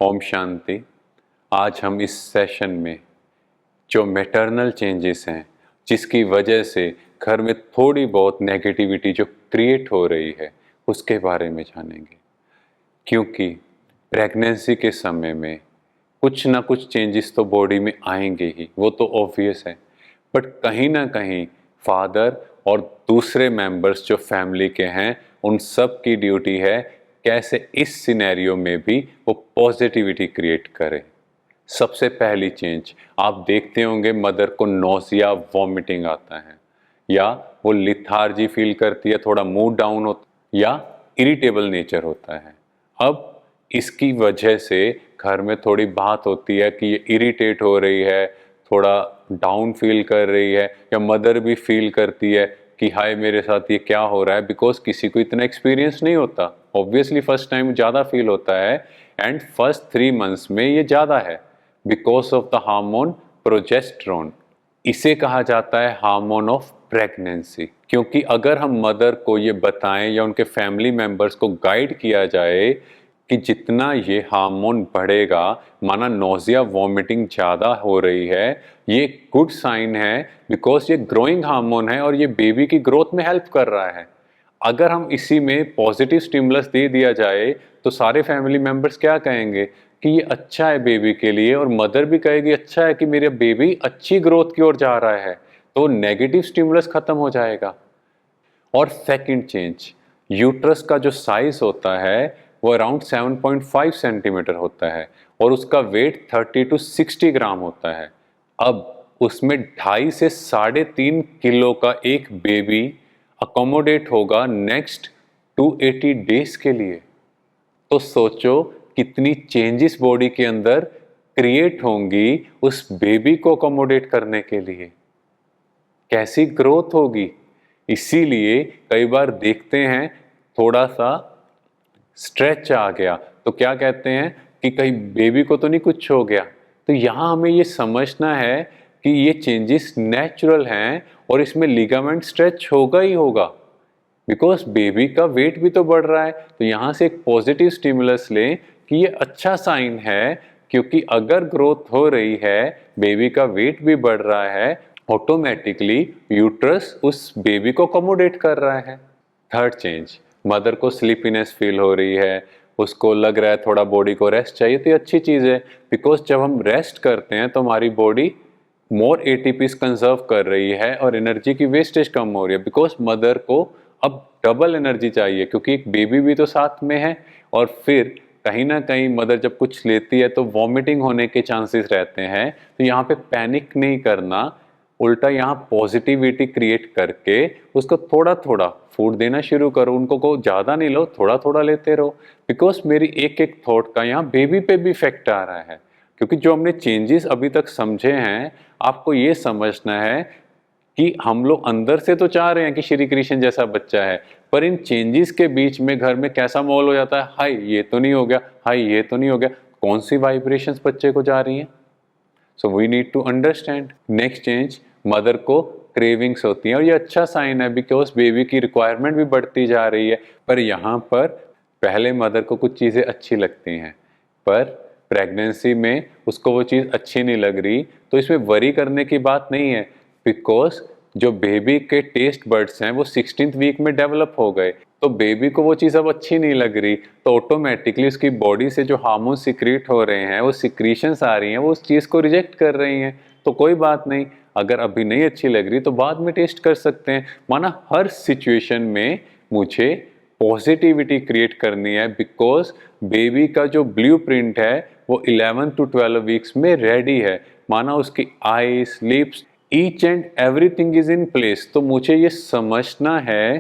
ओम शांति। आज हम इस सेशन में जो मैटरनल चेंजेस हैं, जिसकी वजह से घर में थोड़ी बहुत नेगेटिविटी जो क्रिएट हो रही है, उसके बारे में जानेंगे। क्योंकि प्रेगनेंसी के समय में कुछ ना कुछ चेंजेस तो बॉडी में आएंगे ही, वो तो ऑब्वियस है। बट कहीं ना कहीं फादर और दूसरे मेंबर्स जो फैमिली के हैं, उन सब की ड्यूटी है कैसे इस सिनेरियो में भी वो पॉजिटिविटी क्रिएट करे। सबसे पहली चेंज आप देखते होंगे, मदर को नोसिया वॉमिटिंग आता है, या वो लिथार्जी फील करती है, थोड़ा मूड डाउन होता है, या इरिटेबल नेचर होता है। अब इसकी वजह से घर में थोड़ी बात होती है कि ये इरिटेट हो रही है, थोड़ा डाउन फील कर रही है, या मदर भी फील करती है कि हाय मेरे साथ ये क्या हो रहा है, बिकॉज किसी को इतना एक्सपीरियंस नहीं होता। ऑब्वियसली फर्स्ट टाइम ज़्यादा फील होता है, एंड फर्स्ट 3 मंथ्स में ये ज़्यादा है because of the hormone progesterone. इसे कहा जाता है हार्मोन ऑफ प्रेगनेंसी। क्योंकि अगर हम मदर को ये बताएं या उनके फैमिली मेंबर्स को गाइड किया जाए कि जितना ये हार्मोन बढ़ेगा, माना नोजिया वॉमिटिंग ज़्यादा हो रही है, ये गुड साइन है बिकॉज ये ग्रोइंग हार्मोन है और ये बेबी की ग्रोथ में हेल्प कर रहा है। अगर हम इसी में पॉजिटिव स्टिमुलस दे दिया जाए तो सारे फैमिली मेंबर्स क्या कहेंगे कि ये अच्छा है बेबी के लिए, और मदर भी कहेगी अच्छा है कि मेरा बेबी अच्छी ग्रोथ की ओर जा रहा है, तो नेगेटिव स्टिमुलस खत्म हो जाएगा। और सेकंड चेंज, यूट्रस का जो साइज होता है वो अराउंड 7.5 सेंटीमीटर होता है और उसका वेट 30 to 60 ग्राम होता है। अब उसमें 2.5 से 3.5 किलो का एक बेबी अकोमोडेट होगा नेक्स्ट 280 डेज के लिए। तो सोचो कितनी चेंजेस बॉडी के अंदर क्रिएट होंगी उस बेबी को अकोमोडेट करने के लिए, कैसी ग्रोथ होगी। इसीलिए कई बार देखते हैं थोड़ा सा स्ट्रेच आ गया तो क्या कहते हैं कि कहीं बेबी को तो नहीं कुछ हो गया। तो यहाँ हमें ये समझना है कि ये चेंजेस नेचुरल हैं और इसमें लिगामेंट स्ट्रेच होगा ही होगा, बिकॉज बेबी का वेट भी तो बढ़ रहा है। तो यहाँ से एक पॉजिटिव स्टिमुलस लें कि ये अच्छा साइन है, क्योंकि अगर ग्रोथ हो रही है, बेबी का वेट भी बढ़ रहा है, ऑटोमेटिकली यूट्रस उस बेबी को अकोमोडेट कर रहा है। थर्ड चेंज, मदर को स्लीपीनेस फील हो रही है, उसको लग रहा है थोड़ा बॉडी को रेस्ट चाहिए, तो ये अच्छी चीज़ है। बिकॉज जब हम रेस्ट करते हैं तो हमारी बॉडी मोर एटीपीज कंजर्व कर रही है और एनर्जी की वेस्टेज कम हो रही है। बिकॉज मदर को अब डबल एनर्जी चाहिए, क्योंकि एक बेबी भी तो साथ में है, और फिर कहीं ना कहीं मदर जब कुछ लेती है तो वॉमिटिंग होने के चांसेस रहते हैं। तो यहाँ पे पैनिक नहीं करना, उल्टा यहाँ पॉजिटिविटी क्रिएट करके उसको थोड़ा थोड़ा फूड देना शुरू करो। उनको को ज़्यादा नहीं लो, थोड़ा थोड़ा लेते रहो, बिकॉज मेरी एक एक थॉट का यहाँ बेबी पे भी इफेक्ट आ रहा है। क्योंकि जो हमने चेंजेस अभी तक समझे हैं, आपको ये समझना है कि हम लोग अंदर से तो चाह रहे हैं कि श्री कृष्ण जैसा बच्चा है, पर इन चेंजेस के बीच में घर में कैसा माहौल हो जाता है, हाय ये तो नहीं हो गया, हाय ये तो नहीं हो गया, कौन सी वाइब्रेशंस बच्चे को जा रही हैं। So we need to understand. Next change, mother को क्रेविंग्स होती हैं और ये अच्छा साइन है बिकॉज बेबी की रिक्वायरमेंट भी बढ़ती जा रही है। पर यहाँ पर पहले मदर को कुछ चीज़ें अच्छी लगती हैं, पर प्रेगनेंसी में उसको वो चीज़ अच्छी नहीं लग रही, तो इसमें वरी करने की बात नहीं है। बिकॉज जो बेबी के टेस्ट बड्स हैं वो 16th वीक में डेवलप हो गए, तो बेबी को वो चीज़ अब अच्छी नहीं लग रही, तो ऑटोमेटिकली उसकी बॉडी से जो हार्मोन सिक्रीट हो रहे हैं, वो सिक्रीशंस आ रही हैं, वो उस चीज़ को रिजेक्ट कर रही हैं। तो कोई बात नहीं, अगर अभी नहीं अच्छी लग रही तो बाद में टेस्ट कर सकते हैं। माना हर सिचुएशन में मुझे पॉजिटिविटी क्रिएट करनी है, बिकॉज बेबी का जो ब्लूप्रिंट है वो 11 to 12 वीक्स में रेडी है। माना उसकी eyes, lips, each and everything is in place. तो मुझे ये समझना है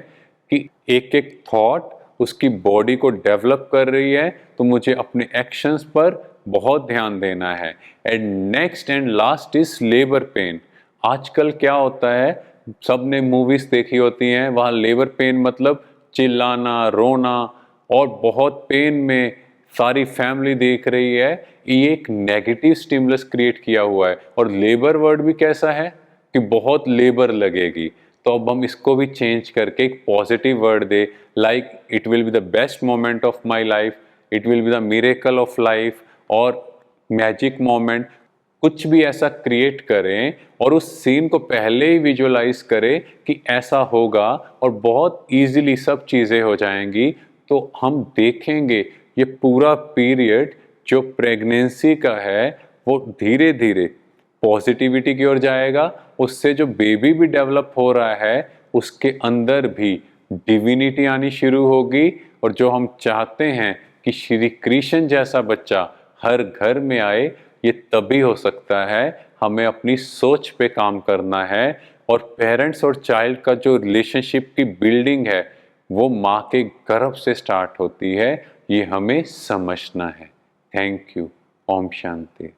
कि एक एक थॉट उसकी बॉडी को डेवलप कर रही है, तो मुझे अपने एक्शंस पर बहुत ध्यान देना है। And next and last is labour pain. आजकल क्या होता है, सबने मूवीज देखी होती हैं, वहाँ लेबर पेन मतलब चिल्लाना, रोना, और बहुत पेन में सारी फैमिली देख रही है। ये एक नेगेटिव स्टिमुलस क्रिएट किया हुआ है। और लेबर वर्ड भी कैसा है कि बहुत लेबर लगेगी, तो अब हम इसको भी चेंज करके एक positive word they, like it will be the best moment of my life, it will be the miracle of life, और मैजिक मोमेंट कुछ भी ऐसा क्रिएट करें और उस सीन को पहले ही विजुअलाइज करें कि ऐसा होगा और बहुत इजीली सब चीज़ें हो जाएंगी, तो हम देखेंगे ये पूरा पीरियड जो प्रेगनेंसी का है वो धीरे धीरे पॉजिटिविटी की ओर जाएगा। उससे जो बेबी भी डेवलप हो रहा है उसके अंदर भी डिविनिटी आनी शुरू होगी, और जो हम चाहते हैं कि श्री कृष्ण जैसा बच्चा हर घर में आए, ये तभी हो सकता है। हमें अपनी सोच पे काम करना है, और पेरेंट्स और चाइल्ड का जो रिलेशनशिप की बिल्डिंग है वो माँ के गर्भ से स्टार्ट होती है, ये हमें समझना है। Thank you. ओम शांति।